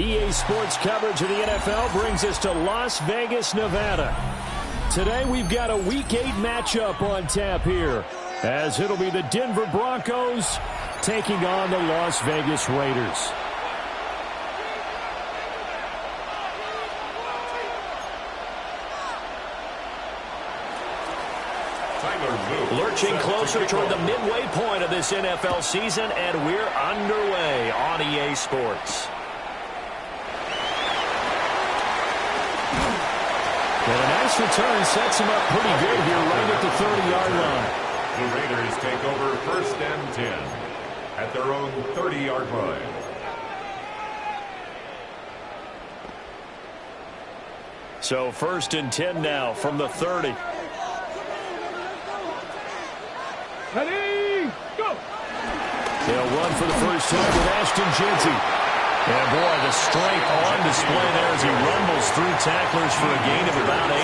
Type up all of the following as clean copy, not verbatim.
EA Sports coverage of the NFL brings us to Las Vegas, Nevada. Today we've got a Week 8 matchup on tap here, as it'll be the Denver Broncos taking on the Las Vegas Raiders. Lurching closer toward the midway point of this NFL season, and we're underway on EA Sports. And a nice return sets him up pretty good here right at the 30-yard line. The Raiders take over 1st and 10 at their own 30-yard line. So 1st and 10 now from the 30. Ready, go! They'll run for the first time with Ashton Jeanty. And boy, the strength on display there as he rumbles through tacklers for a gain of about 8.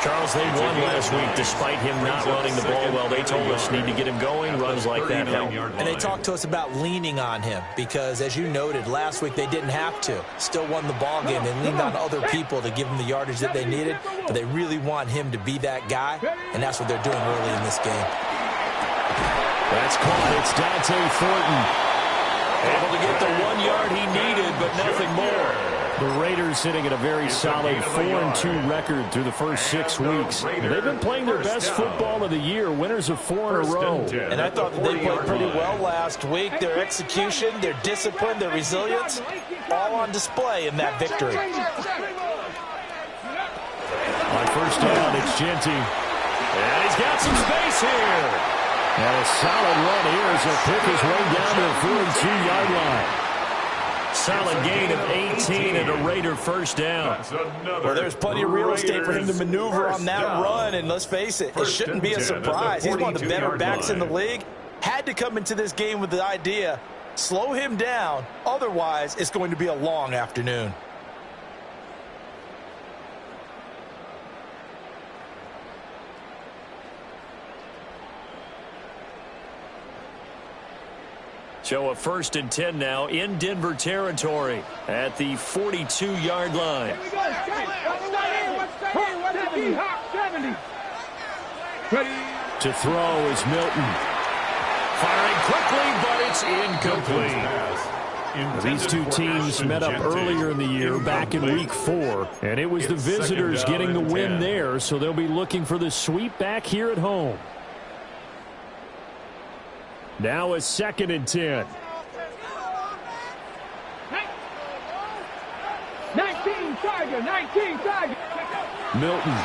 Charles, they won last week despite him not running the ball well. They told us need to get him going. Runs like that help. And they talked to us about leaning on him because, as you noted, last week they didn't have to. Still won the ball game. They leaned on other people to give them the yardage that they needed, but they really want him to be that guy, and that's what they're doing early in this game. That's caught. It's Dante Thornton. Able to get the 1 yard he needed, but nothing more. The Raiders sitting at a very solid 4-2 record through the first 6 weeks. They've been playing their best football of the year, winners of 4 in a row. And I thought that they played pretty well last week. Their execution, their discipline, their resilience, all on display in that victory. On first down, it's Jeanty. And he's got some space here. And a solid run here as he'll pick his way down to the 42-yard line. Solid gain of 18 and a Raider first down. Well, there's plenty of real estate for him to maneuver on that run, and let's face it, it shouldn't be a surprise. He's one of the better backs in the league. Had to come into this game with the idea, slow him down, otherwise it's going to be a long afternoon. So a 1st and 10 now in Denver territory at the 42-yard line. To throw is Milton. Firing quickly, but it's incomplete. These two teams met up earlier in the year, back in Week 4, and it was the visitors getting the win there, so they'll be looking for the sweep back here at home. Now a 2nd and 10. 19 Tiger. Milton.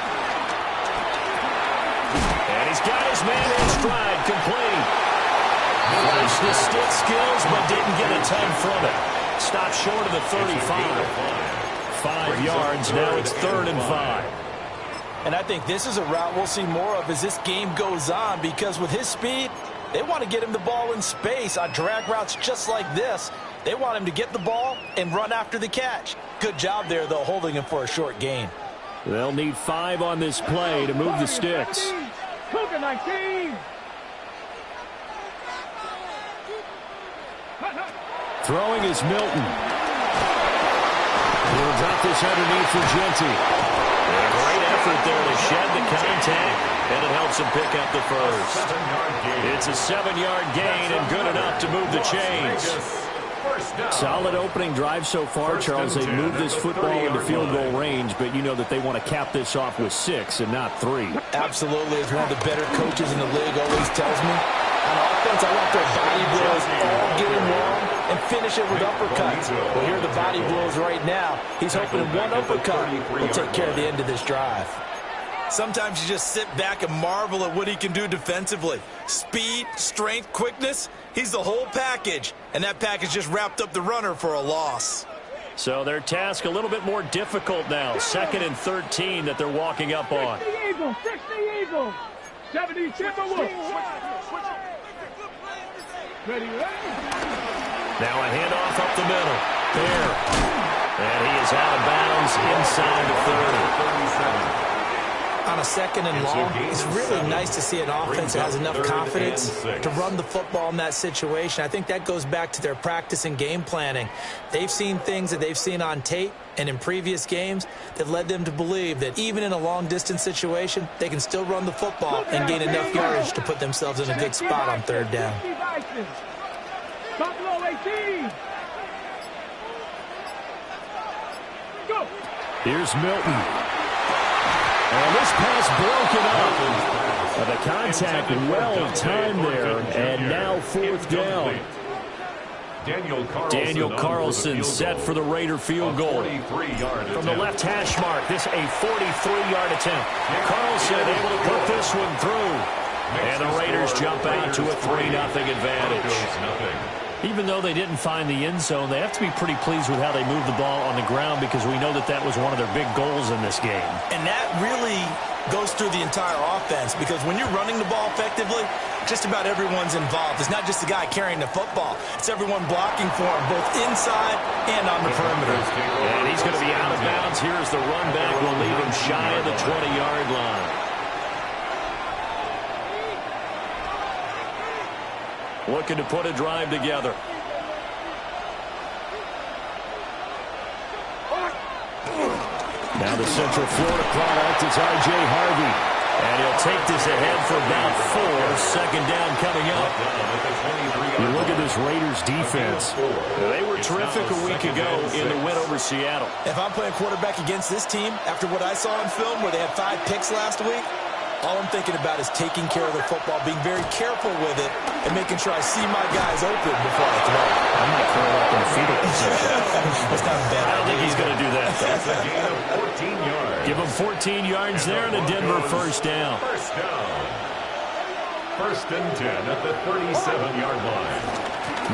And he's got his man in stride, complete. Flashed the stick skills, but didn't get a ton from it. Stopped short of the 35. 5 yards, now it's 3rd and 5. And I think this is a route we'll see more of as this game goes on, because with his speed, they want to get him the ball in space on drag routes just like this. They want him to get the ball and run after the catch. Good job there, though, holding him for a short gain. They'll need 5 on this play to move the sticks. Cougar 19. Throwing is Milton. He'll drop this underneath for Jeanty. A great effort there to shed the contact, and it helps him pick up the first. It's a 7-yard gain and good enough to move the chains. Solid opening drive so far, Charles. They've moved this football into field goal range, but you know that they want to cap this off with 6 and not 3. Absolutely. As one of the better coaches in the league always tells me, on offense, I want their body blows all get him wrong and finish it with uppercuts. Well, here are the body blows right now. He's hoping one uppercut will take care of the end of this drive. Sometimes you just sit back and marvel at what he can do defensively. Speed, strength, quickness, he's the whole package. And that package just wrapped up the runner for a loss. So their task a little bit more difficult now. 2nd and 13 that they're walking up on. 60 Eagles. 70 Timberwolves. Ready. Now a handoff up the middle. There. And he is out of bounds inside the 30. On a second and long, it's really nice to see an offense that has enough confidence to run the football in that situation. I think that goes back to their practice and game planning. They've seen things that they've seen on tape and in previous games that led them to believe that even in a long-distance situation, they can still run the football and gain enough yardage to put themselves in a good spot on third down. Buffalo 18. Go. Here's Milton. And this pass broken up. The contact well timed there, and now fourth down. Daniel Carlson set for the Raider field goal. From the left hash mark, this a 43-yard attempt. Carlson able to put this one through. And the Raiders jump out to a 3-0 advantage. Even though they didn't find the end zone, they have to be pretty pleased with how they moved the ball on the ground because we know that that was one of their big goals in this game. And that really goes through the entire offense because when you're running the ball effectively, just about everyone's involved. It's not just the guy carrying the football. It's everyone blocking for him, both inside and on the perimeter. And he's going to be out of bounds. Here's the run back. We'll leave him shy of the 20-yard line. Looking to put a drive together. Now the Central Florida product is R.J. Harvey. And he'll take this ahead for about 4. Second down coming up. You look at this Raiders defense. They were terrific a week ago in the win over Seattle. If I'm playing quarterback against this team, after what I saw in film where they had 5 picks last week, all I'm thinking about is taking care of the football, being very careful with it, and making sure I see my guys open before I throw. I might throw it up in a fetal position. That's not bad. I don't think he's going to do that. That's a gain of 14 yards. Give him 14 yards there and a Denver first down. First down. First and 10 at the 37-yard line.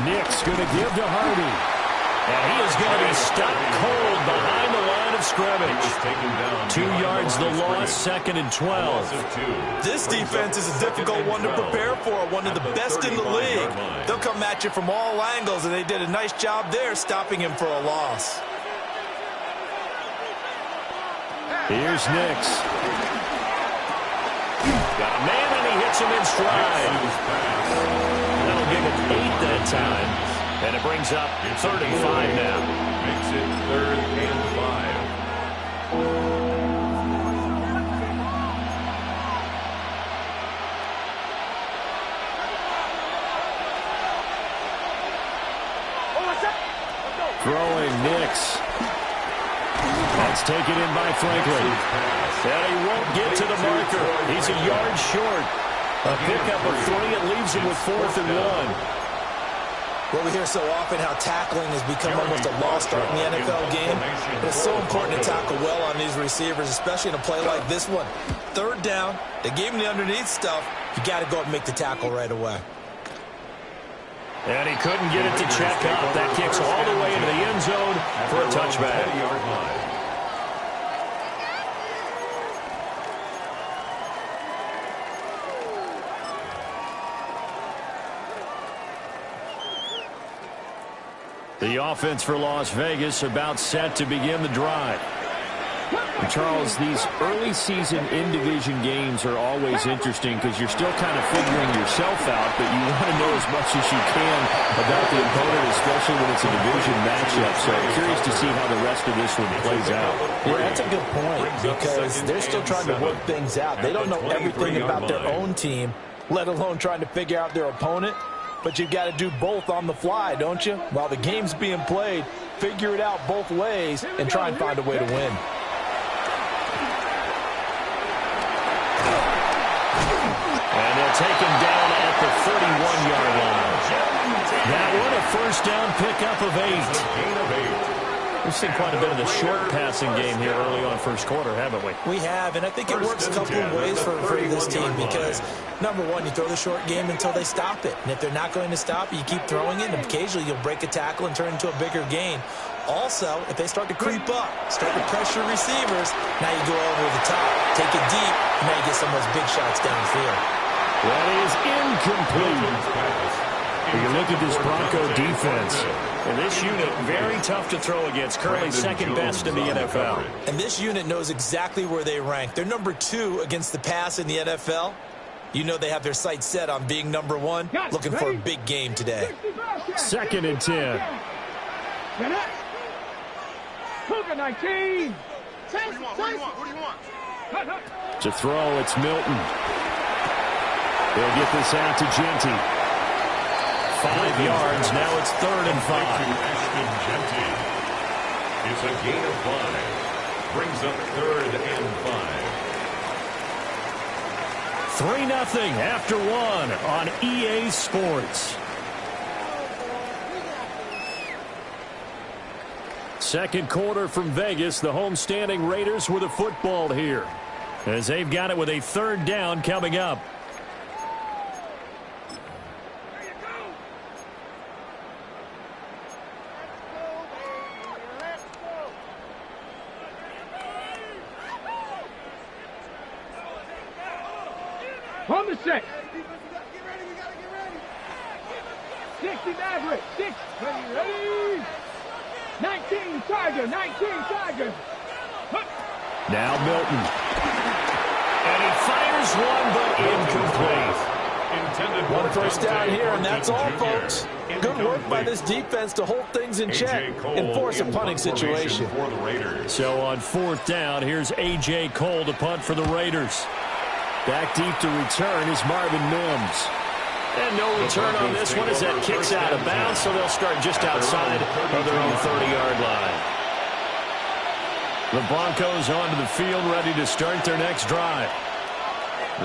Nick's going to give to Harvey. And he is going to be stopped cold behind the line of scrimmage. 2 yards the loss, second and 12. This defense is a difficult one to prepare for, one of the best in the league. They'll come at you from all angles, and they did a nice job there stopping him for a loss. Here's Nix. Got a man, and he hits him in stride. That'll give him 8 that time. And it brings up 3rd and 5 now. Makes it 3rd and 5. Throwing Nix. That's taken in by Franklin. And he won't get to the marker. He's a yard short. A pickup of 3. It leaves him with 4th and 1. Well, we hear so often how tackling has become almost a lost art in the NFL game. But it's so important to tackle well on these receivers, especially in a play like this one. 3rd down, they gave him the underneath stuff. You got to go and make the tackle right away. And he couldn't get it to check up. That kicks all the way into the end zone for a touchback. The offense for Las Vegas about set to begin the drive. And Charles, these early season in-division games are always interesting because you're still kind of figuring yourself out, but you want to know as much as you can about the opponent, especially when it's a division matchup. So I'm curious to see how the rest of this one plays out. Yeah, that's a good point because they're still trying to work things out. They don't know everything about their own team, let alone trying to figure out their opponent. But you've got to do both on the fly, don't you? While the game's being played, figure it out both ways and try and find a way to win. And they'll take him down at the 31-yard line. That one a first down pickup of 8. We've seen quite a bit of the short passing game here early on first quarter, haven't we? We have, and I think it works a couple of ways for this team because, number one, you throw the short game until they stop it. And if they're not going to stop it, you keep throwing it, and occasionally you'll break a tackle and turn it into a bigger gain. Also, if they start to creep up, start to pressure receivers, now you go over the top, take it deep, and now you get some of those big shots downfield. That is incomplete. You look at this Bronco defense, and this unit very tough to throw against, currently second best in the NFL. And this unit knows exactly where they rank. They're number 2 against the pass in the NFL. You know they have their sights set on being number 1, looking for a big game today. 2nd and 10. Cougar 19. What do you want? To throw, it's Milton. They'll get this out to Genty. 5 yards, now it's 3rd and 5. It's a gain of 5. Brings up 3rd and 5. 3-0 after 1 on EA Sports. Second quarter from Vegas. The homestanding Raiders with a football here, as they've got it with a 3rd down coming up. On the set. 60 Maverick. 6. Ready. 19 Tiger. 19 Tiger. Now Milton. And he fires one, but incomplete. One first down here, and that's all, folks. Good work by this defense to hold things in check and force a punting situation. So on 4th down, here's A.J. Cole to punt for the Raiders. Back deep to return is Marvin Mims. And no return on this one as that kicks out of bounds, so they'll start just outside of their own 30-yard line. The Broncos onto the field, ready to start their next drive.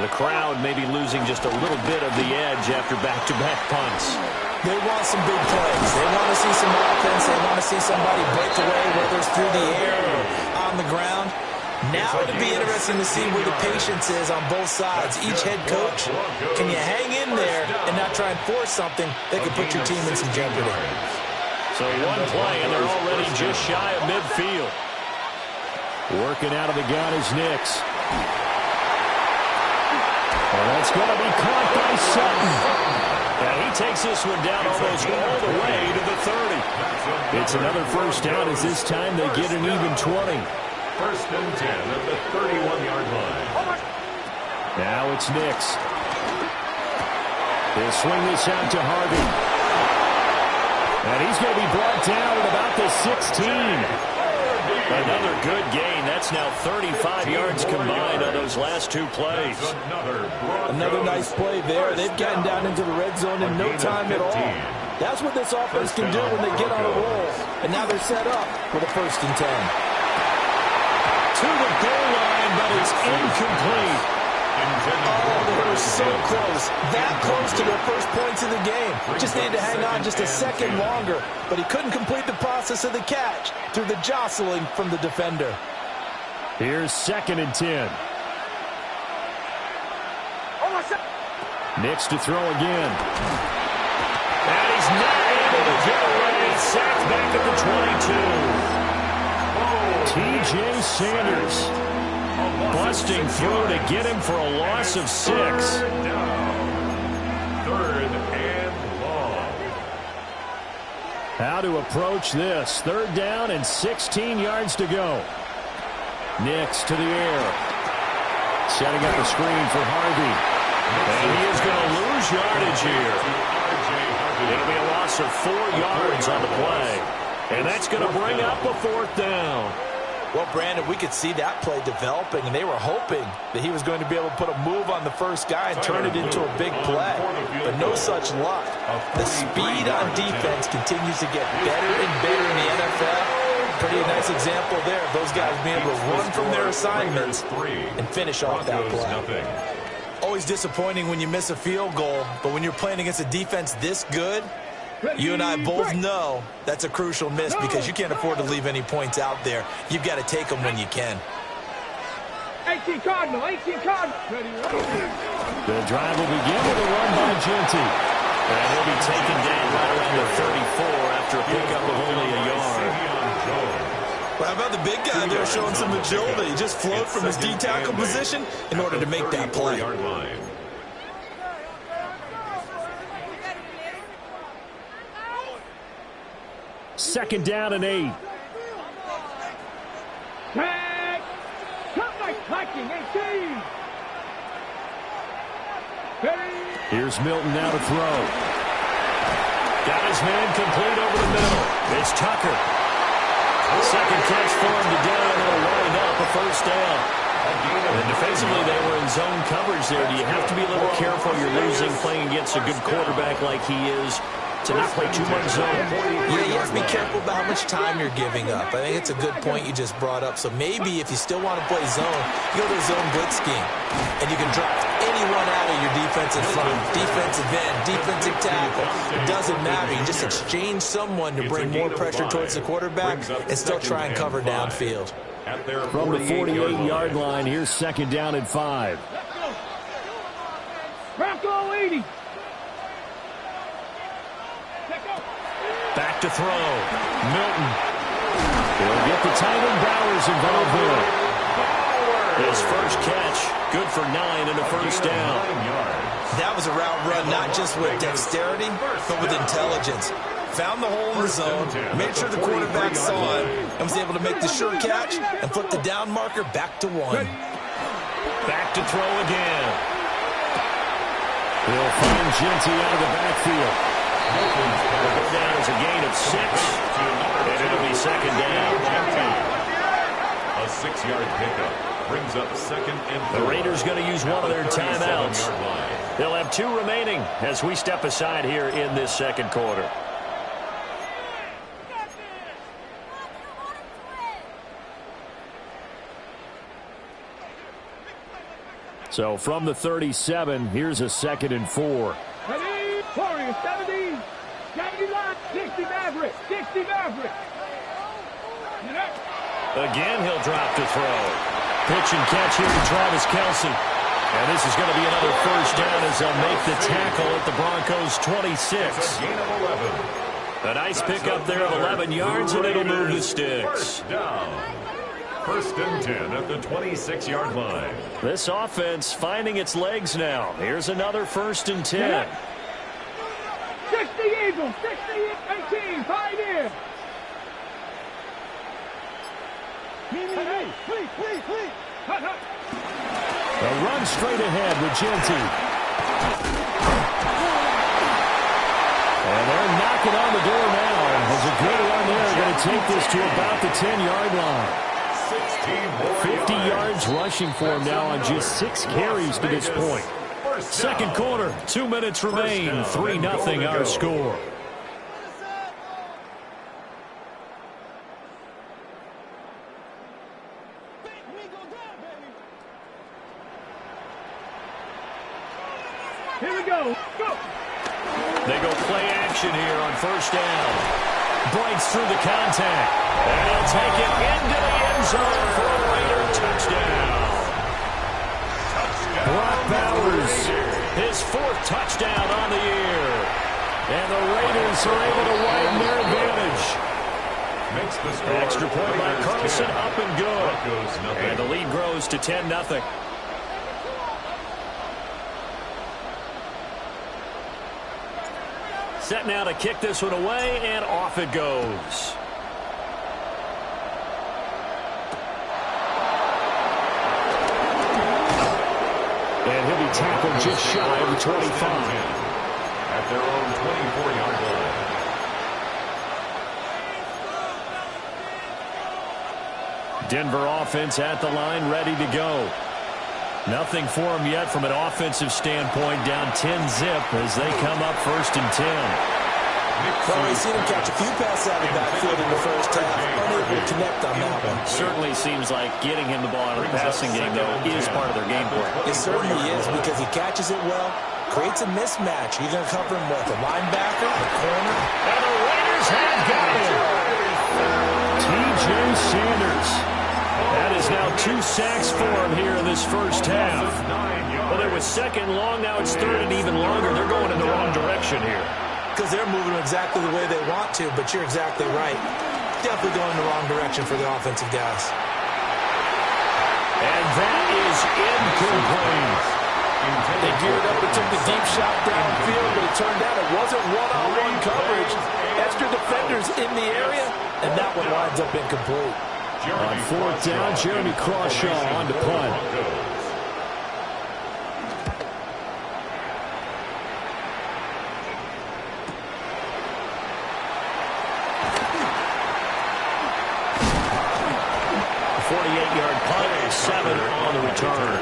The crowd may be losing just a little bit of the edge after back-to-back punts. They want some big plays. They want to see some offense. They want to see somebody break away, whether it's through the air or on the ground. Now it'll be interesting to see where the patience is on both sides. Each head coach, can you hang in there and not try and force something that could put your team in some jeopardy? So one play, and they're already just shy of midfield. Working out of the gun is Nix. And that's going to be caught by Sutton. And he takes this one down almost all the way to the 30. It's another first down as this time they get an even 20. 1st and 10 at the 31-yard line. Now it's Nix. He'll swing this out to Harvey. And he's going to be brought down at about the 16. Another good gain. That's now 35 yards combined on those last 2 plays. Another nice play there. They've gotten down into the red zone in no time at all. That's what this offense can do when they get on a roll. And now they're set up with a 1st and 10. To the goal line, but it's incomplete. Oh, they were so close. That close to their first points of the game. Just needed to hang on just a second longer, but he couldn't complete the process of the catch through the jostling from the defender. Here's 2nd and 10. Nix to throw again. And he's not able to get away. Sacked back at the 22. T.J. Sanders busting through to get him for a loss of 6. 3rd and long. How to approach this. 3rd down and 16 yards to go. Nix to the air. Setting up a screen for Harvey. And he is going to lose yardage here. It'll be a loss of 4 yards on the play. And that's going to bring up a 4th down. Well, Brandon, we could see that play developing, and they were hoping that he was going to be able to put a move on the first guy and turn it into a big play. But no such luck. The speed on defense continues to get better and better in the NFL. Pretty nice example there of those guys being able to run from their assignments and finish off that play. Always disappointing when you miss a field goal, but when you're playing against a defense this good, you and I both know that's a crucial miss because you can't afford to leave any points out there. You've got to take them when you can. 18 Cardinal, 18 Cardinal. The drive will begin with a run by Genty. And he'll be taken down right around the 34 after a pickup of only a yard. Well, how about the big guy there showing some agility? He just float from his D-tackle position in order to make that play. 2nd down and 8. Tag. Cut my clacking. 18. Here's Milton now to throw. Got his man complete over the middle. It's Tucker. Second catch for him today, and it'll wind up a 1st down. And defensively, they were in zone coverage there. Do you have to be a little careful? You're losing playing against a good quarterback like he is to not play too much zone. Yeah, you have to be careful about how much time you're giving up. I think it's a good point you just brought up. So maybe if you still want to play zone, you go to a zone blitz scheme. And you can draft anyone out of your defensive front, defensive end, defensive tackle. It doesn't matter. You just exchange someone to bring more pressure towards the quarterback and still try and cover downfield. From the 48-yard line, here's 2nd down and 5. Bronco 80. Back to throw. Milton. He'll get the tight end Bowers involved here. His first catch, good for 9 and a 1st down. That was a route run not just with dexterity, but with intelligence. Found the hole in the zone, made sure the quarterback saw it, and was able to make the sure catch and flip the down marker back to 1. Back to throw again. He'll find Genty out of the backfield. It'll go down as a gain of 6, and it'll be 2nd down. A 6-yard pickup brings up 2nd and 4. The Raiders going to use one of their timeouts. They'll have 2 remaining as we step aside here in this 2nd quarter. So from the 37, here's a 2nd and 4. Warriors 70. 60 Maverick. 60 Maverick. Again, he'll drop to throw. Pitch and catch here to Travis Kelce. And this is going to be another 1st down as they'll make the tackle at the Broncos' 26. Gain of 11. A nice pickup there of 11 yards, and it'll move the sticks. 1st down. 1st and 10 at the 26-yard line. This offense finding its legs now. Here's another 1st and 10. 60 Eagles. 60 18. 5 in. Please. A run straight ahead with Genty. And they're knocking on the door now. There's a good run there. Going to take this to about the 10-yard line. 50 yards rushing for him now on just 6 carries to this point. 2nd quarter, 2 minutes remain. 3-0 our score. Here we go. Go. They go play action here on 1st down. Breaks through the contact. And he'll take it into the end zone for a Raider touchdown. Brock Bowers, his 4th touchdown on the year. And the Raiders are able to widen their advantage. Extra point by Carlson, up and good. And the lead grows to 10-0. Set now to kick this one away, and off it goes. And he'll be tackled just shy of the 25. At their own 24-yard line. Denver offense at the line, ready to go. Nothing for them yet from an offensive standpoint, down 10-zip as they come up 1st and 10. Well, we've seen him catch a few passes out of the backfield in the 1st half. Unable to connect on that one. Certainly seems like getting him the ball out of the passing game, though, is part of their game plan. It certainly is because he catches it well, creates a mismatch. You're going to cover him with a linebacker, a corner. And the Raiders have got him. T.J. Sanders. That is now 2 sacks for him here in this 1st half. Well, it was 2nd long, now it's 3rd and even longer. They're going in the wrong direction here. Because they're moving exactly the way they want to, but you're exactly right. Definitely going in the wrong direction for the offensive guys. And that is incomplete. They geared up to took the deep shot downfield, but it turned out it wasn't one-on-one coverage. Extra defenders in the area, and that one winds up incomplete. On fourth down, Jeremy Crawshaw on to punt. The 48-yard punt, 7 on the return.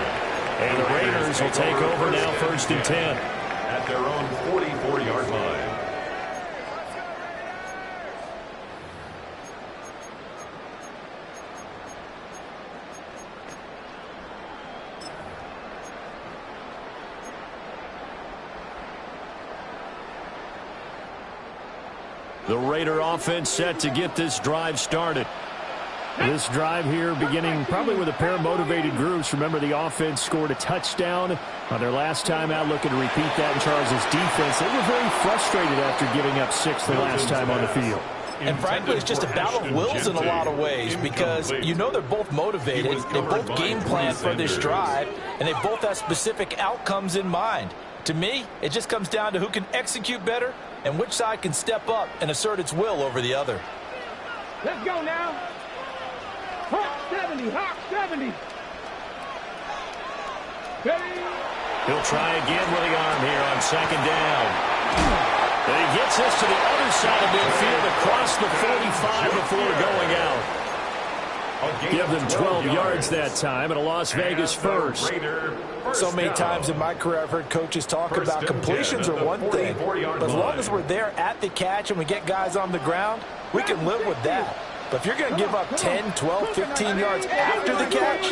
And the Raiders will take over now, 1st and 10. At their own 44-yard line. The Raider offense set to get this drive started. This drive here beginning probably with a pair of motivated groups. Remember, the offense scored a touchdown on their last time out, looking to repeat that in Charles' defense. They were very frustrated after giving up 6 the last time on the field. And frankly, it's just a battle of wills in a lot of ways because you know they're both motivated. They both game plan for this drive, and they both have specific outcomes in mind. To me, it just comes down to who can execute better and which side can step up and assert its will over the other. Let's go now. Hawk 70, Hawk 70. Ready? He'll try again with the arm here on 2nd down. And he gets this to the other side of midfield across the 45 before going out. Give them 12 yards that time, and a Las Vegas first. So many times in my career I've heard coaches talk about completions are one thing, but as long as we're there at the catch and we get guys on the ground, we can live with that. But if you're going to give up 10, 12, 15 yards after the catch,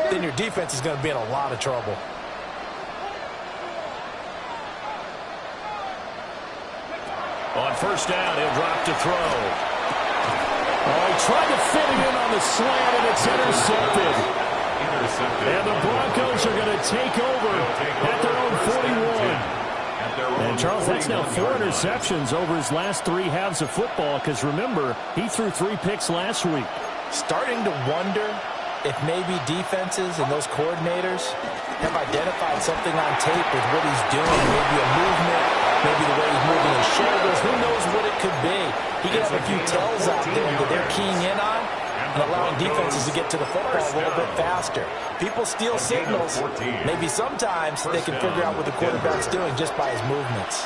then your defense is going to be in a lot of trouble. On 1st down, he'll drop to throw. Oh, he tried to fit it in on the slant, and it's intercepted. And the Broncos are going to take over at their own 41. And, Charles, that's now 4 interceptions over his last 3 halves of football, because, remember, he threw 3 picks last week. Starting to wonder if maybe defenses and those coordinators have identified something on tape with what he's doing, maybe a movement, maybe the way he's moving his shoulders. Who knows what it could be? He could have a few tells out there that they're keying in on and allowing defenses to get to the football a little bit faster. People steal signals. Maybe sometimes they can figure out what the quarterback's doing just by his movements.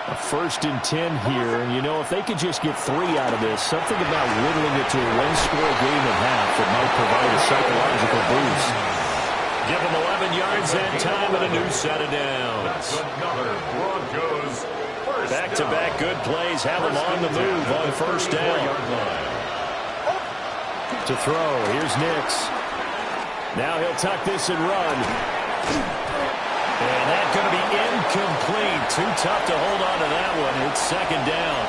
A 1st and 10 here, and you know, if they could just get 3 out of this, something about whittling it to a 1-score game at half that might provide a psychological boost. Give them 11 yards that time and a new set of downs. That's another Broncos first Back-to-back good plays have them on the move on 1st down. To throw, here's Nix. Now he'll tuck this and run. And that's going to be incomplete. Too tough to hold on to that one. It's 2nd down.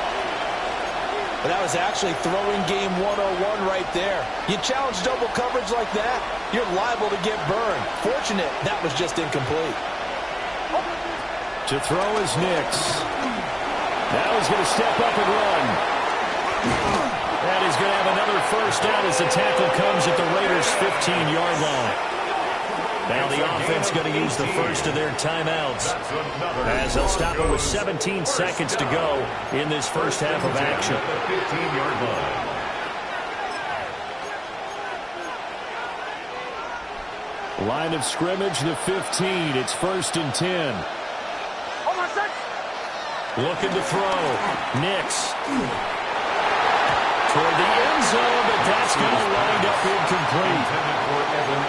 But that was actually throwing game 101 right there. You challenge double coverage like that, you're liable to get burned. Fortunate, that was just incomplete. To throw is Nix. Now he's going to step up and run. And he's going to have another 1st down as the tackle comes at the Raiders' 15-yard line. Now the offense going to use the first of their timeouts as they'll stop it with 17 seconds to go in this first half of action. The 15-yard line. Line of scrimmage, the 15. It's 1st and 10. Looking to throw. Nix. Toward the end zone, but that's going to wind up incomplete.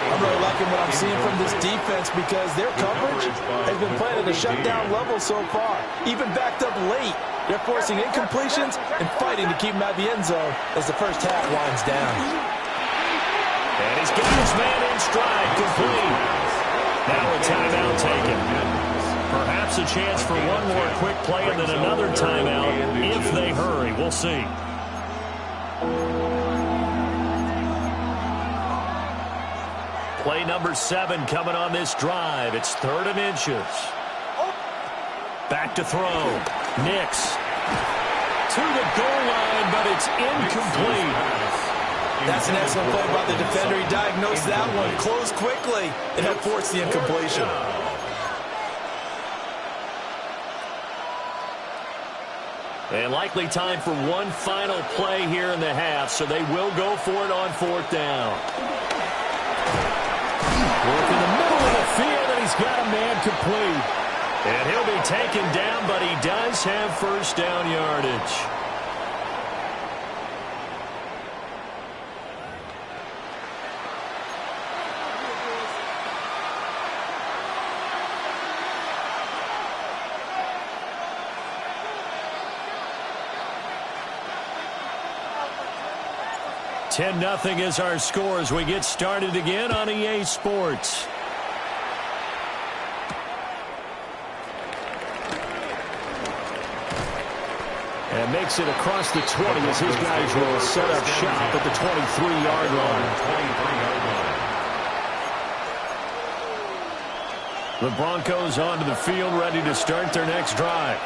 I'm really liking what I'm seeing from this defense because their coverage has been playing at a shutdown level so far. Even backed up late, they're forcing incompletions and fighting to keep them out of the end zone as the first half winds down. And he's got his man in stride, complete. Now a timeout taken. Perhaps a chance for one more quick play and then another timeout if they hurry. We'll see. Play number 7 coming on this drive. It's 3rd and inches. Back to throw. Nix. To the goal line, but it's incomplete. That's an excellent play by the defender. He diagnosed that one, closed quickly, and helped force the incompletion. And likely time for one final play here in the half, so they will go for it on 4th down. Work in the middle of the field, and he's got a man complete. And he'll be taken down, but he does have 1st down yardage. $10-0 is our score as we get started again on EA Sports. And makes it across the 20 as his guys will set up shop at the 23-yard line. The Broncos onto the field, ready to start their next drive.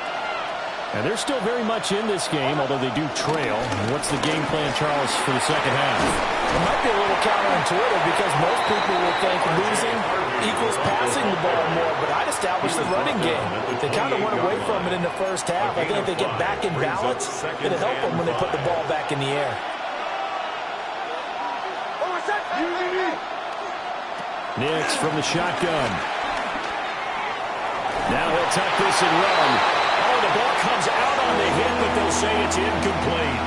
And they're still very much in this game, although they do trail. What's the game plan, Charles, for the second half? It might be a little counterintuitive because most people will think losing equals passing the ball more, but I'd establish the running game. They kind of went away from it in the first half. I think if they get back in balance, it'll help them when they put the ball back in the air. Nix from the shotgun. Now he'll tuck this and run. Oh, the ball comes out on the hit, but they'll say it's incomplete.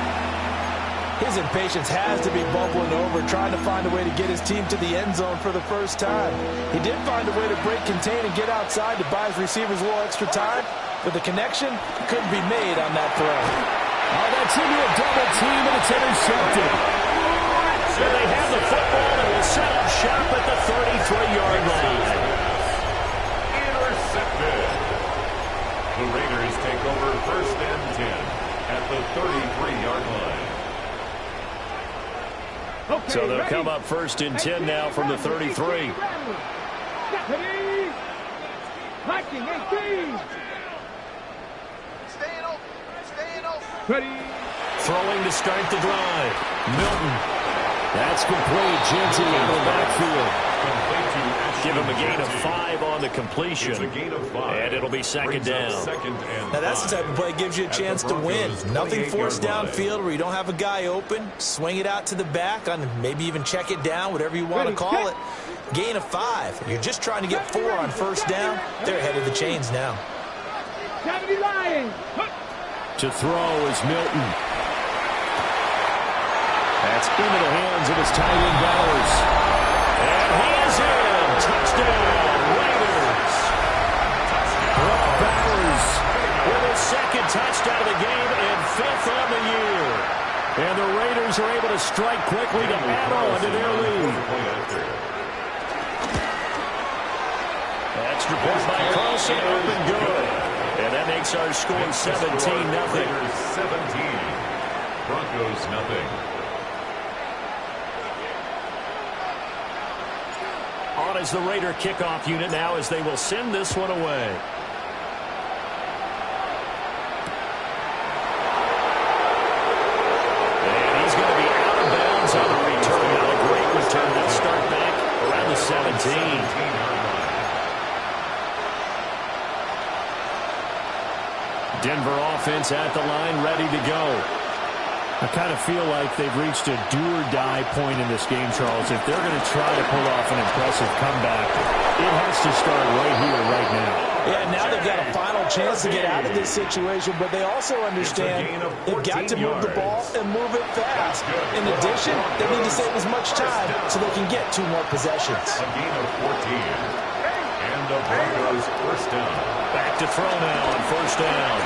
His impatience has to be bubbling over, trying to find a way to get his team to the end zone for the first time. He did find a way to break contain and get outside to buy his receivers a little extra time, but the connection couldn't be made on that throw. Oh, that's into a double team, and it's intercepted. So they have the football and will set up shop at the 33-yard line. Intercepted. The Raiders take over 1st and 10 at the 33-yard line. Okay, So they'll ready? come up 1st and 10 now from the 33. Ready? Hiking 18. Staying open. Ready? Throwing to start the drive. Milton. That's complete. Genty out of the backfield. Give him a gain of 5 on the completion. It's a gain of 5. And it'll be second down. Now that's the type of play that gives you a chance to win. Nothing forced downfield where you don't have a guy open. Swing it out to the back, on maybe even check it down, whatever you want to call it. Gain of 5. You're just trying to get 4 on 1st down. They're ahead of the chains now. 70 Lions. To throw is Milton. That's into the hands of his tight end Bowers. And he is in. Touchdown, Raiders. Brock Bowers with his 2nd touchdown of the game and 5th on the year. And the Raiders are able to strike quickly to add on to their lead. Extra point by Carlson, open good. And that makes our score 17-0. 17. Broncos nothing. On as the Raider kickoff unit now as they will send this one away. And he's going to be out of bounds on the return. Not a great return. They'll start back around the 17. Denver offense at the line, ready to go. I kind of feel like they've reached a do-or-die point in this game, Charles. If they're going to try to pull off an impressive comeback, it has to start right here, right now. Yeah, now they've got a final chance to get out of this situation, but they also understand they've got to move the ball and move it fast. In addition, they need to save as much time so they can get 2 more possessions. A gain of 14. And the Broncos 1st down. Back to throw now on 1st down.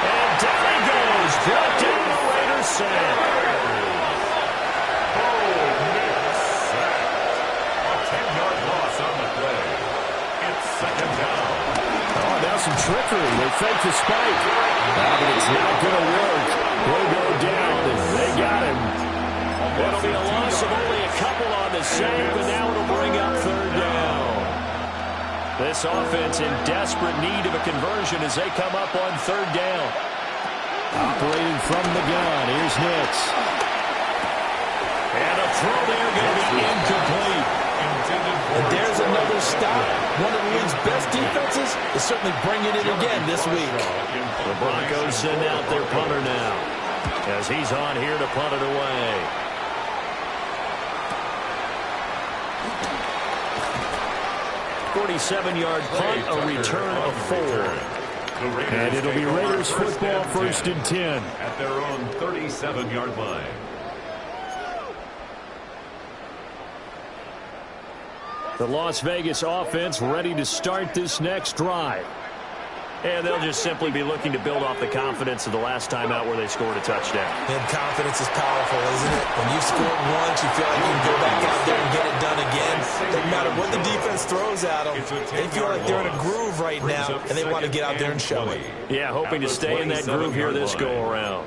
And down he goes. Brought down the Raiders sack. A 10-yard loss on the play. It's 2nd down. Oh, now some trickery. They fake the spike. But it's not going to work. He'll go down, and they got him. It'll be a loss of only a couple on the save, but now it'll bring up 3rd down. This offense in desperate need of a conversion as they come up on 3rd down. Operating from the gun, here's Nix. And a throw there going to be incomplete. And there's another stop. One of the league's best defenses is certainly bringing it again this week. The Broncos send out their punter now as he's on here to punt it away. ...47-yard punt, a return of 4. And it'll be Raiders football, 1st and 10. At their own 37-yard line. The Las Vegas offense ready to start this next drive. And they'll just simply be looking to build off the confidence of the last time out where they scored a touchdown. And confidence is powerful, isn't it? When you've scored once, you feel like you can go back out there and get it done again. Doesn't matter what the defense throws at them. They feel like they're in a groove right now, and they want to get out there and show it. Yeah, hoping to stay in that groove here this go-around.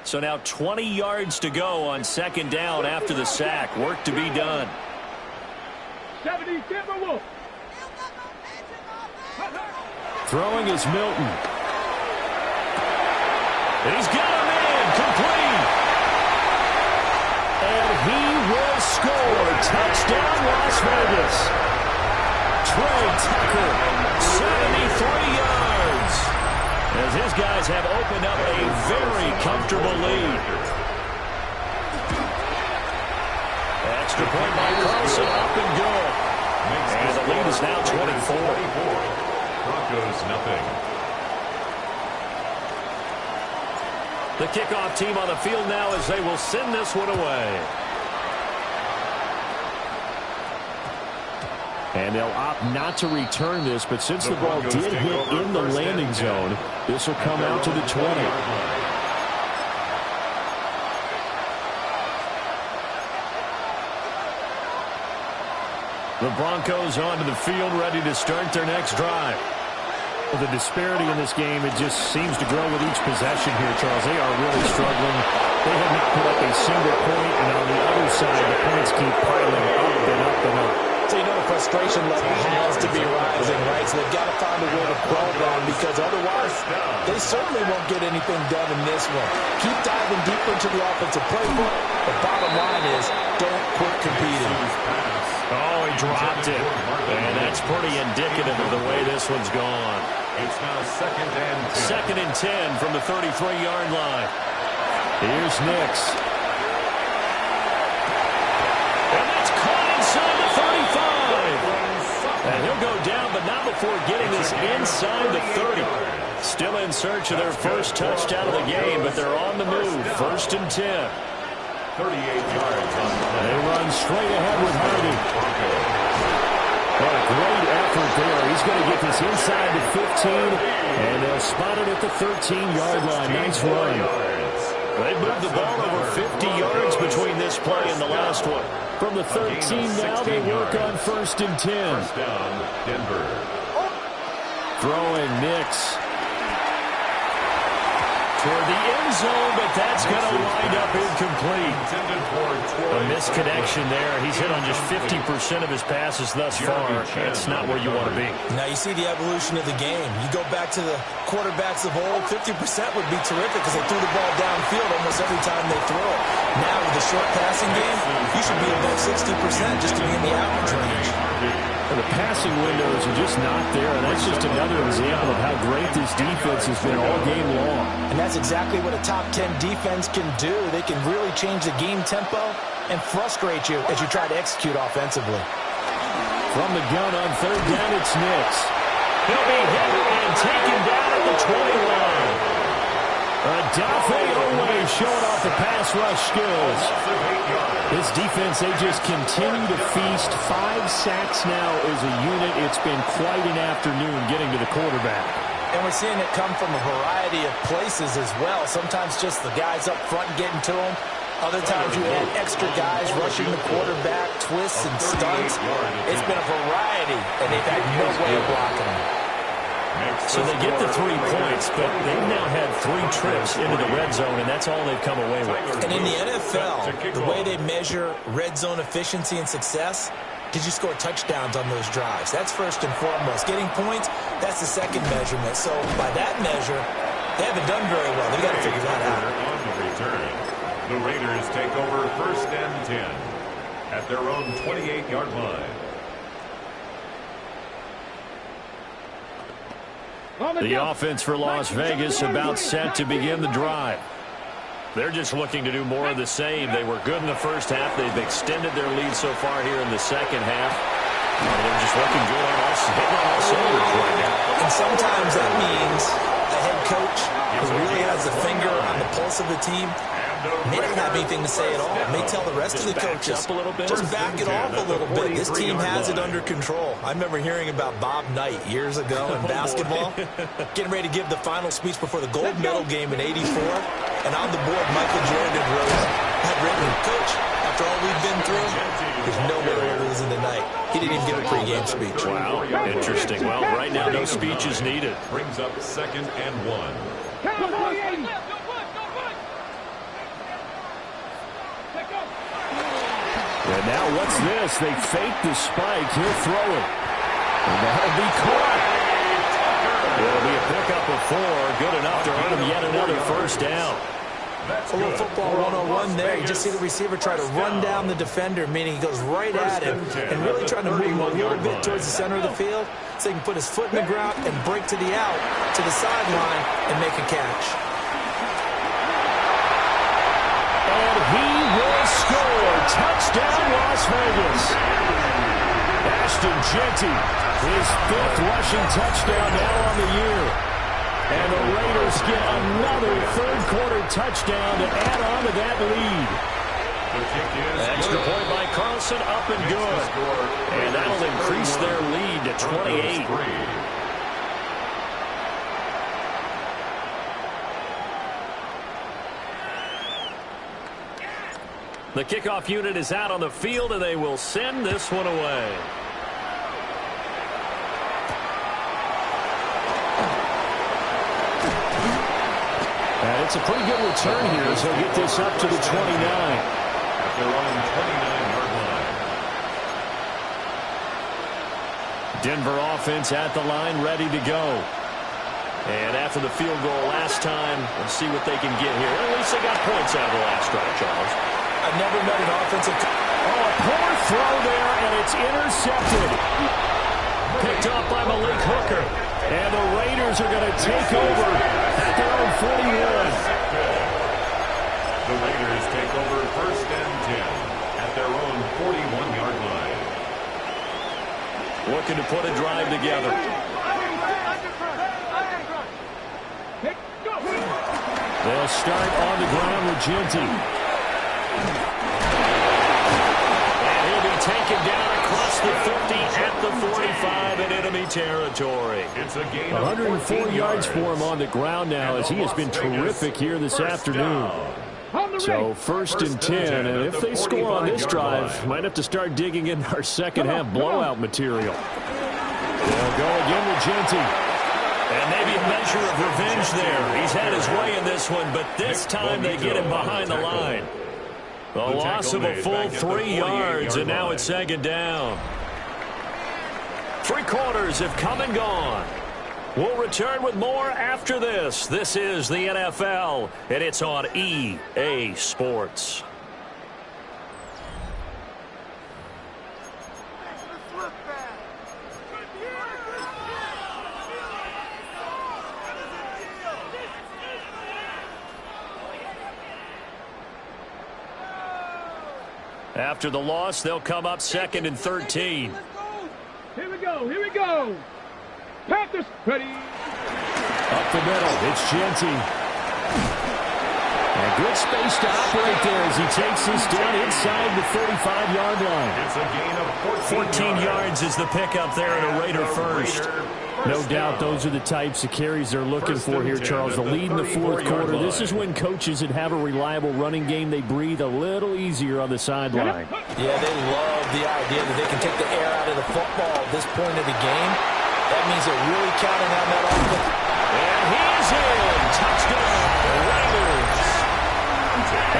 So now 20 yards to go on 2nd down after the sack. Work to be done. 70 Timberwolves. Throwing is Milton. He's got him in. Complete. And he will score. Touchdown, Las Vegas. Trey Tucker, 73 yards. As his guys have opened up a very comfortable lead. Extra point by Carlson, up and good. And the lead is now 24. Broncos nothing. The kickoff team on the field now as they will send this one away. And they'll opt not to return this, but since the ball did hit in the landing zone, this will come out to the 20. The Broncos onto the field, ready to start their next drive. Well, the disparity in this game, it just seems to grow with each possession here, Charles. They are really struggling. They have not put up a single point, and on the other side, the points keep piling up and up and up. So you know the frustration level has to be rising, right? So they've got to find a way to quell that, because otherwise they certainly won't get anything done in this one. Keep diving deeper into the offensive playbook. The bottom line is don't quit competing. Oh, he dropped it. And that's pretty indicative of the way this one's gone. It's now 2nd and 10. 2nd and 10 from the 33-yard line. Here's Nix. And that's caught inside the 35. And he'll go down, but not before getting this inside the 30. Still in search of their first touchdown of the game, but they're on the move. 1st and 10. 38 yards on the play. They run straight ahead with Hardy. A great effort there. He's going to get this inside the 15, and they'll spot it at the 13-yard line. Nice run. They moved the ball over 50 yards between this play and the last one. From the 13 now, they work on 1st and 10. First down, Denver. Throwing Nix toward the end zone, but that's going to wind up incomplete. A misconnection there. He's hit on just 50% of his passes thus far. That's not where you want to be. Now you see the evolution of the game. You go back to the quarterbacks of old, 50% would be terrific because they threw the ball downfield almost every time they throw it. Now with the short passing game, you should be above 60% just to be in the average range. And the passing windows are just not there, and that's just another example of how great this defense has been all game long. And that's exactly what a top 10 defense can do. They can really change the game tempo and frustrate you as you try to execute offensively. From the gun on 3rd down, it's Nix. He'll be hit and taken down at the 20 line. Adafe Owe showing off the pass rush skills. This defense, they just continue to feast. 5 sacks now as a unit. It's been quite an afternoon getting to the quarterback. And we're seeing it come from a variety of places as well. Sometimes just the guys up front getting to them. Other times you add extra guys rushing the quarterback, twists and stunts. It's been a variety, and they've had no way of blocking them. So they get the 3 points, but they've now had 3 trips into the red zone, and that's all they've come away with. And in the NFL, the way they measure red zone efficiency and success, did you score touchdowns on those drives? That's first and foremost. Getting points, that's the second measurement. So by that measure, they haven't done very well. They've got to figure that out. The Raiders take over 1st and 10 at their own 28-yard line. The offense for Las Vegas about set to begin the drive. They're just looking to do more of the same. They were good in the first half. They've extended their lead so far here in the second half. And they're just looking good on all cylinders right now. And sometimes that means a head coach who really has a finger on the pulse of the team may not have anything to say at all. May tell the rest of the coaches, just back it off a little bit. This team has it under control. I remember hearing about Bob Knight years ago in basketball, getting ready to give the final speech before the gold medal game in '84. And on the board, Michael Jordan had written, "Coach, after all we've been through, there's no way we're losing tonight." He didn't even give a pregame speech. Wow, interesting. Well, right now, no speech is needed. Brings up 2nd and 1. And now what's this? They fake the spike. He'll throw it. And that'll be caught. It'll be a pickup of 4. Good enough to earn him yet another first down. A little football 101 there. You just see the receiver try to run down the defender, meaning he goes right at him and really trying to move him a little bit towards the center of the field so he can put his foot in the ground and break to the out, to the sideline, and make a catch. And he will score. Touchdown, Las Vegas. Ashton Jeanty, his 5th rushing touchdown now on the year. And the Raiders get another third-quarter touchdown to add on to that lead. Extra point by Carlson, up and good. And that'll increase their lead to 28. The kickoff unit is out on the field, and they will send this one away. And it's a pretty good return here as they'll get this up to the 29. At their own 29-yard line. Denver offense at the line, ready to go. And after the field goal last time, we'll see what they can get here. At least they got points out of the last drive, Charles. I've never met an offensive... Oh, a poor throw there, and it's intercepted. Picked up by Malik Hooker. And the Raiders are going to take over at their own 41. The Raiders take over 1st and 10 at their own 41-yard line. Looking to put a drive together. They'll start on the ground with Jeanty. And he'll be taken down across the 50 at the 45 in enemy territory. It's a gain 104 yards for him on the ground now as he has been terrific here this afternoon. So 1st and 10, and if they score on this drive, might have to start digging in our second half blowout material. They'll go again with Jeanty. And maybe a measure of revenge there. He's had his way in this one, but this time they get him behind the line. The loss of a full 3 yards, and now it's 2nd down. 3 quarters have come and gone. We'll return with more after this. This is the NFL, and it's on EA Sports. After the loss, they'll come up 2nd and 13. Here we go, here we go. Panthers, ready. Up the middle, it's Jeanty. And good space to operate there as he takes this down inside the 35-yard line. It's a gain of 14 yards is the pickup there in a Raider first. No doubt those are the types of carries they're looking for here, Charles. The lead in the 4th quarter. This is when coaches that have a reliable running game, they breathe a little easier on the sideline. Yeah, they love the idea that they can take the air out of the football at this point of the game. That means they're really counting on that offense. And he's in. Touchdown, Raiders.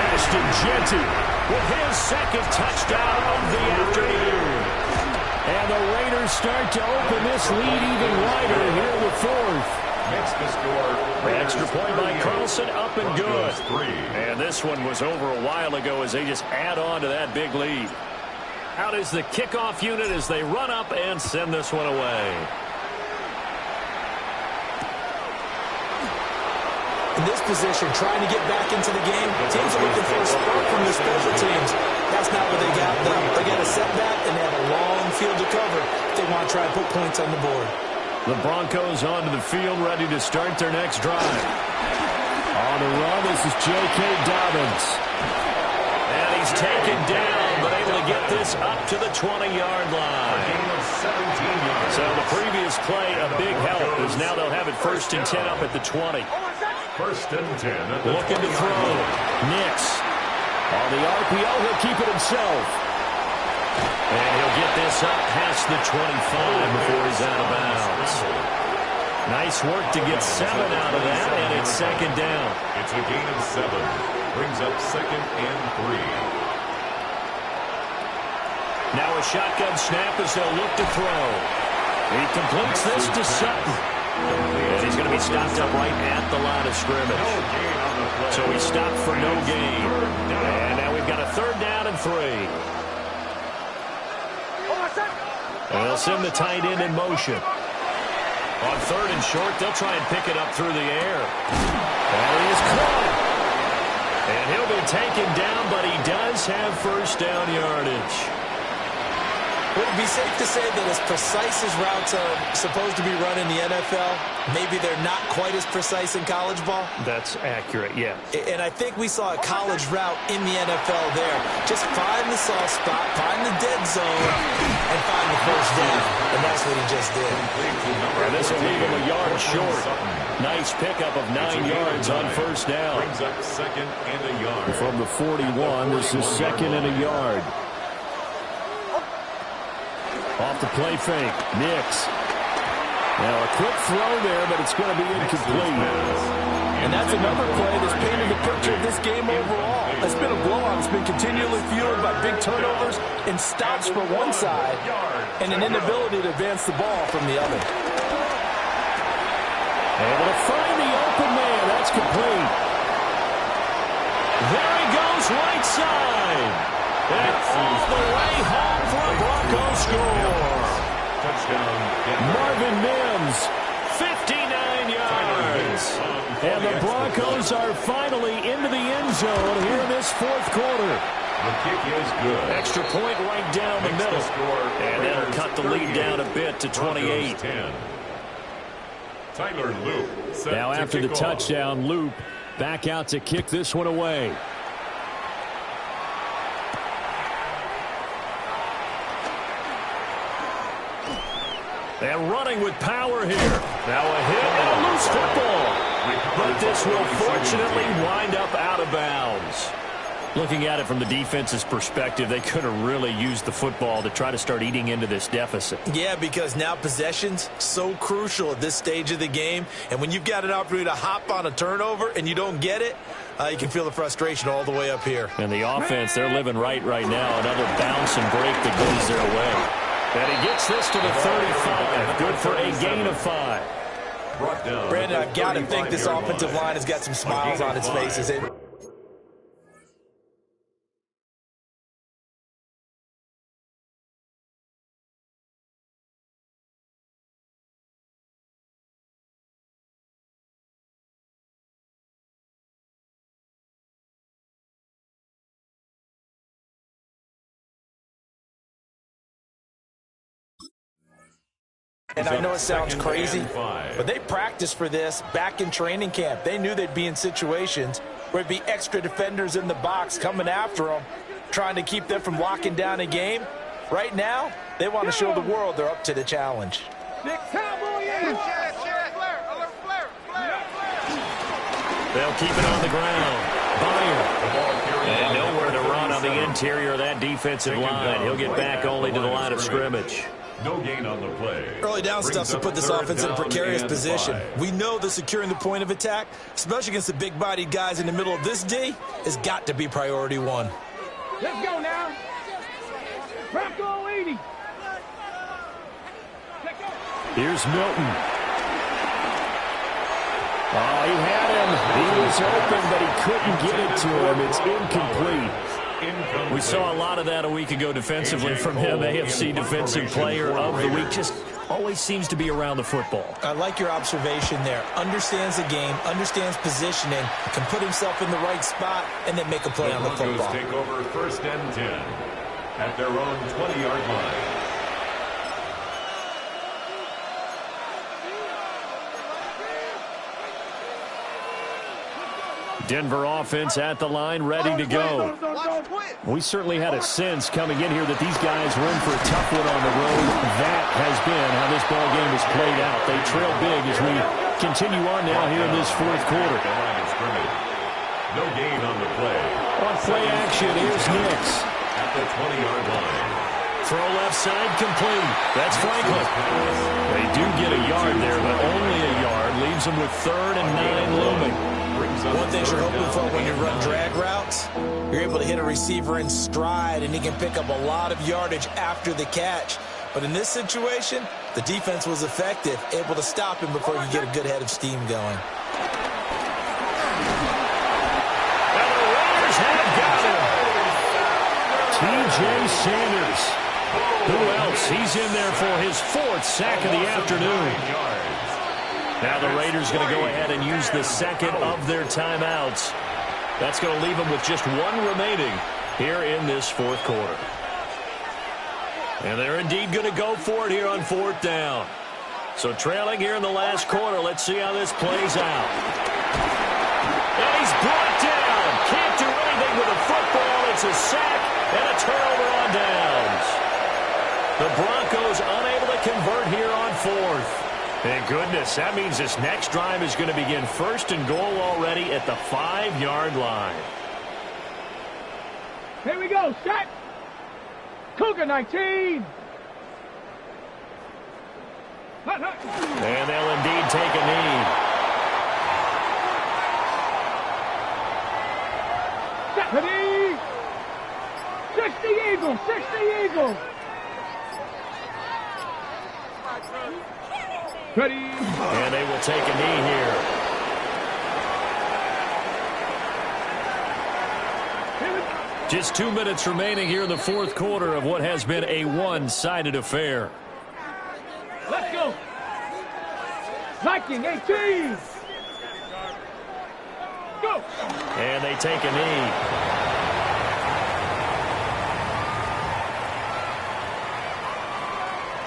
Ashton Jeanty With his 2nd touchdown of the afternoon. And the Raiders start to open this lead even wider here in the 4th. Makes the score. Extra point by Carlson, up and good. Broncos 3. And this one was over a while ago as they just add on to that big lead. Out is the kickoff unit as they run up and send this one away. In this position, trying to get back into the game, teams are looking for a spark from their special teams. That's not what they got, though. They got a setback, and they have a long field to cover if they want to try and put points on the board. The Broncos onto the field, ready to start their next drive. On the run, this is J.K. Dobbins. And he's taken down, but able to get this up to the 20-yard line. So the previous play, a big help, as now they'll have it 1st and 10 up at the 20. 1st and 10. Looking to throw. Nix. On the RPO, he'll keep it himself. And he'll get this up past the 25 before he's out of bounds. Nice work to get 7 out of that, and it's 2nd down. It's a gain of 7. Brings up 2nd and 3. Now a shotgun snap as they'll look to throw. He completes this to Sutton. And he's going to be stopped up right at the line of scrimmage. So he stopped for no gain. And now we've got a 3rd down and 3. And they'll send the tight end in motion. On 3rd and short, they'll try and pick it up through the air. And he is caught. And he'll be taken down, but he does have 1st down yardage. Would it be safe to say that as precise as routes are supposed to be run in the NFL, maybe they're not quite as precise in college ball? That's accurate, yeah. And I think we saw a college route in the NFL there. Just find the soft spot, find the dead zone, and find the 1st down. And that's what he just did. And this will leave him a yard short. Nice pickup of 9 yards on 1st down. Brings up 2nd and a yard. From the 41, this is 2nd and a yard. Off the play fake, Nix. Now a quick throw there, but it's going to be incomplete. And that's another play that's painted the picture of this game overall. It's been a blowout. It's been continually fueled by big turnovers and stops for one side and an inability to advance the ball from the other. Able to find the open man. That's complete. There he goes, right side. And all the way home for a Broncos score. Touchdown. Marvin Mims, 59 yards. And the Broncos are finally into the end zone here in this 4th quarter. The kick is good. Extra point right down the middle. And that'll cut the lead down a bit to 28. Tyler Loop. Now after the touchdown, Loop back out to kick this one away. And running with power here. Now a hit and a loose football. But this will fortunately wind up out of bounds. Looking at it from the defense's perspective, they could have really used the football to try to start eating into this deficit. Yeah, because now possession's so crucial at this stage of the game. And when you've got an opportunity to hop on a turnover and you don't get it, you can feel the frustration all the way up here. And the offense, they're living right now. Another bounce and break that goes their way. And he gets this to the 35. Good for a gain of 5. Brandon, I've got to think this offensive line has got some smiles on its faces. And I know it sounds crazy, but they practiced for this back in training camp. They knew they'd be in situations where it'd be extra defenders in the box coming after them, trying to keep them from locking down a game. Right now, they want to show the world they're up to the challenge. They'll keep it on the ground. Byer. And nowhere to run on the interior of that defensive line. He'll get back only to the line of scrimmage. No gain on the play. Early down stuff to put this offense in a precarious position. We know that securing the point of attack, especially against the big-bodied guys in the middle of this D, has got to be priority one. Let's go now. Bronco 80. Here's Milton. Oh, he had him. He was open, but he couldn't get it to him. It's incomplete. We saw a lot of that a week ago defensively from him. AFC Defensive Player of the Week. Just always seems to be around the football. I like your observation there. Understands the game, understands positioning, can put himself in the right spot, and then make a play on the football. Take over 1st and 10 at their own 20-yard line. Denver offense at the line, ready to go. We certainly had a sense coming in here that these guys were in for a tough one on the road. That has been how this ball game has played out. They trail big as we continue on now here in this 4th quarter. No gain on the play. On play action, here's Nix. At the 20-yard line. Throw left side complete. That's Franklin. They do get a yard there, but only a yard. Leaves them with 3rd and 9 looming. One thing you're hoping for when you run drag routes, you're able to hit a receiver in stride, and he can pick up a lot of yardage after the catch. But in this situation, the defense was effective, able to stop him before you get a good head of steam going. And the Raiders have got him. T.J. Sanders. Who else? He's in there for his 4th sack of the afternoon. Now the Raiders going to go ahead and use the 2nd of their timeouts. That's going to leave them with just 1 remaining here in this 4th quarter. And they're indeed going to go for it here on 4th down. So trailing here in the last quarter. Let's see how this plays out. And he's brought down. Can't do anything with a football. It's a sack and a turnover on downs. The Broncos unable to convert here on 4th. Thank goodness. That means this next drive is going to begin 1st and goal already at the 5-yard line. Here we go. Set. Cougar 19. And they'll indeed take a knee. Ready. 60 Eagle. 60 Eagle. Ready. And they will take a knee here. Just 2 minutes remaining here in the 4th quarter of what has been a one-sided affair. Let's go. Viking 18. Go. And they take a knee.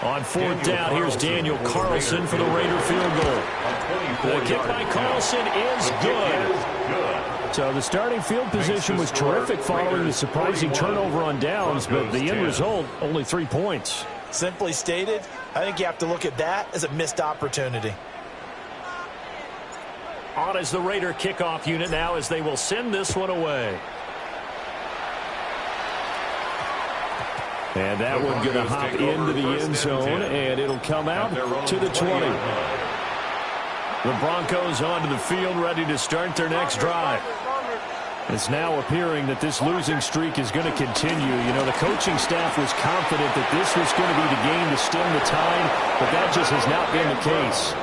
On 4th down, here's Daniel Carlson for the Raider field goal. The kick by Carlson is good. So the starting field position was terrific following the surprising turnover on downs, but the end result, only 3 points. Simply stated, I think you have to look at that as a missed opportunity. On as the Raider kickoff unit now as they will send this one away. And that one going to hop into the end zone, and it'll come out to the 20. The Broncos onto the field, ready to start their next drive. It's now appearing that this losing streak is going to continue. You know, the coaching staff was confident that this was going to be the game to stem the tide, but that just has not been the case.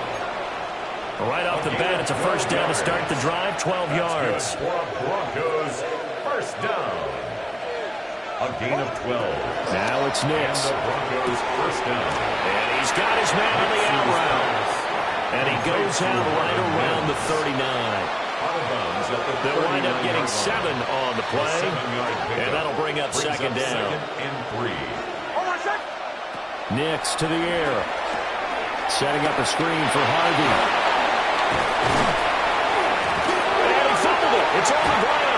Right off the bat, it's a 1st down to start the drive, 12 yards. Broncos, 1st down. A gain of 12. Now it's Nix. And the Broncos 1st down. And he's got his man on the out route. And he goes out right around the 39. They'll wind up getting 7 on the play. And that'll bring up 2nd down. And 3. Nix to the air. Setting up a screen for Harvey. And he fumbled it. It's on the ground.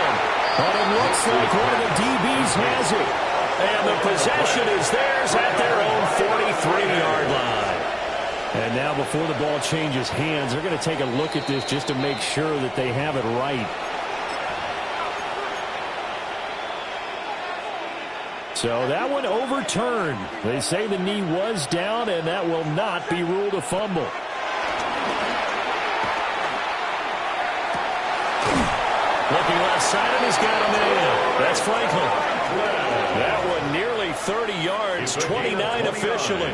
But it looks like one of the DBs has it. And the possession is theirs at their own 43-yard line. And now before the ball changes hands, they're going to take a look at this just to make sure that they have it right. So that one overturned. They say the knee was down, and that will not be ruled a fumble. Looking left side, and he's got a man. That's Franklin. That one nearly 30 yards, 29 officially.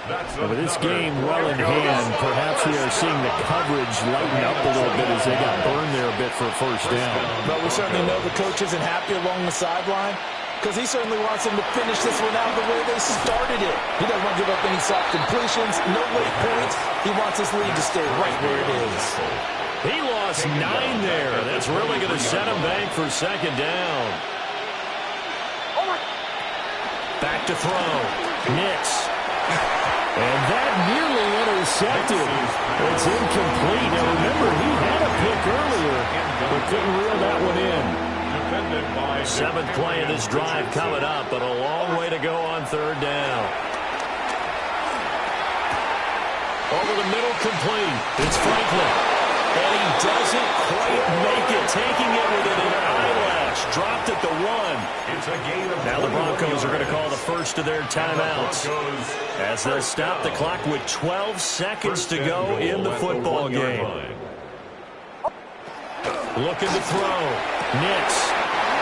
With this game well in hand, perhaps we are seeing the coverage lighten up a little bit as they got burned there a bit for a first down. But we certainly know the coach isn't happy along the sideline because he certainly wants them to finish this one out the way they started it. He doesn't want to give up any soft completions, no late points. He wants this lead to stay right where it is. He lost 9 there. That's really going to set him back for second down. Back to throw. Nix. And that nearly intercepted. It's incomplete. Now remember, he had a pick earlier, but couldn't reel that one in. 7th play of this drive coming up, but a long way to go on 3rd down. Over the middle, complete. It's Franklin. And he doesn't quite make it, taking it within an eyelash. Dropped at the 1. It's a gain of now the Broncos are going to call the first of their timeouts as they'll stop the clock with 12 seconds to go in the football game. Looking to throw. Nix.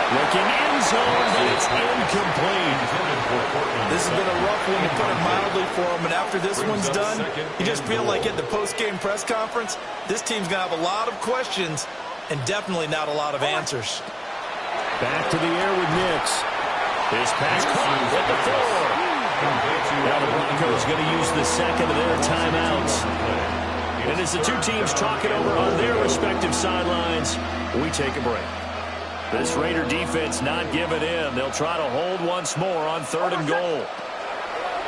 Looking end zone, but it's incomplete. This has been a rough one, to put it mildly, for him. And after this one's done, you just feel like at the post-game press conference, this team's going to have a lot of questions and definitely not a lot of answers. Back to the air with Nix. His pass caught at the 4. Now the Broncos going to use the second of their timeouts. And as the two teams talk it over on their respective sidelines, we take a break. This Raider defense not giving in. They'll try to hold once more on 3rd and goal.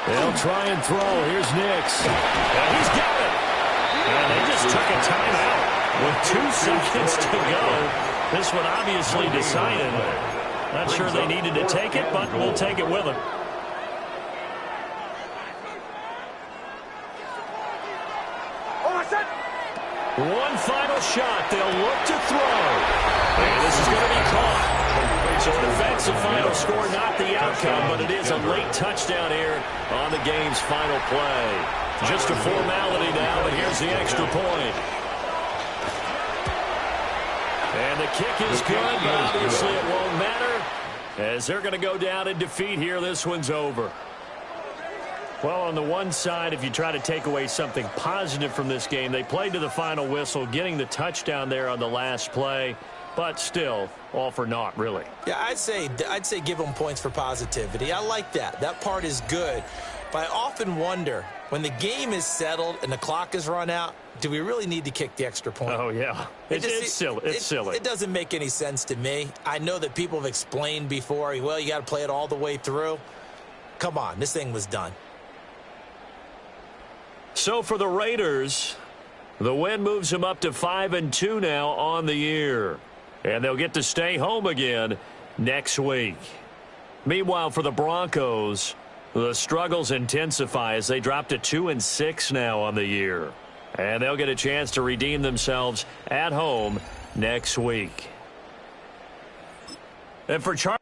They'll try and throw. Here's Nix. And he's got it. And they just took a timeout with 2 seconds to go. This one obviously decided. Not sure they needed to take it, but we'll take it with them. One final shot. They'll look to throw. And this is going to be caught. So an offensive final score, not the outcome, but it is a late touchdown here on the game's final play. Just a formality now, but here's the extra point. And the kick is good, but obviously it won't matter as they're going to go down in defeat here. This one's over. Well, on the one side, if you try to take away something positive from this game, they played to the final whistle, getting the touchdown there on the last play. But still, all for naught, really. Yeah, I'd say give them points for positivity. I like that. That part is good. But I often wonder, when the game is settled and the clock is run out, do we really need to kick the extra point? Oh, yeah. It's silly. It's silly. It doesn't make any sense to me. I know that people have explained before, well, you got to play it all the way through. Come on, this thing was done. So for the Raiders, the win moves them up to 5-2 now on the year. And they'll get to stay home again next week. Meanwhile, for the Broncos, the struggles intensify as they drop to 2-6 now on the year. And they'll get a chance to redeem themselves at home next week. And for Charlie.